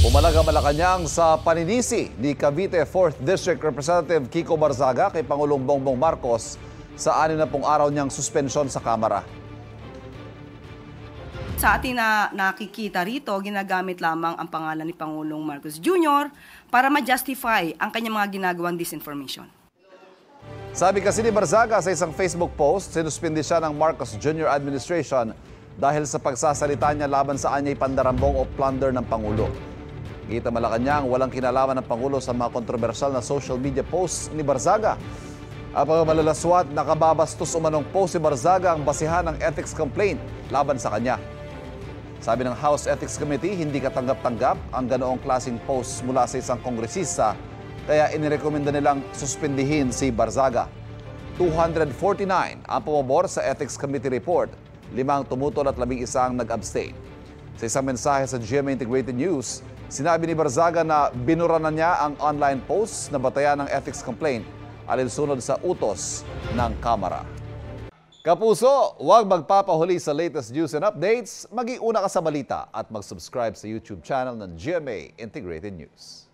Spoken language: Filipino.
Pumalag ang Malacanang sa paninisi ni Cavite 4th District Representative Kiko Barzaga kay Pangulong Bongbong Marcos sa 60 araw niyang suspensyon sa Kamara. Sa atin na nakikita rito, ginagamit lamang ang pangalan ni Pangulong Marcos Jr. para ma-justify ang kanyang mga ginagawang disinformation. Sabi kasi ni Barzaga sa isang Facebook post, sinuspindi siya ng Marcos Jr. administration dahil sa pagsasalita niya laban sa anyay pandarambong o plunder ng Pangulo. Kita Malacanang, walang kinalaman ng Pangulo sa mga kontrobersyal na social media posts ni Barzaga. Ang pagmalalaswat, nakababastos umanong post ni Barzaga ang basihan ng ethics complaint laban sa kanya. Sabi ng House Ethics Committee, hindi katanggap-tanggap ang ganoong klaseng post mula sa isang kongresista, kaya inirekomenda nilang suspindihin si Barzaga. 249 ang pumabor sa Ethics Committee report, 5 tumutol at 11 ang nag-abstain. Sa isang mensahe sa GMA Integrated News, sinabi ni Barzaga na binura na niya ang online posts na batayan ng ethics complaint alinsunod sa utos ng Kamara. Kapuso, huwag magpapahuli sa latest news and updates. Mag-iuna ka sa balita at mag-subscribe sa YouTube channel ng GMA Integrated News.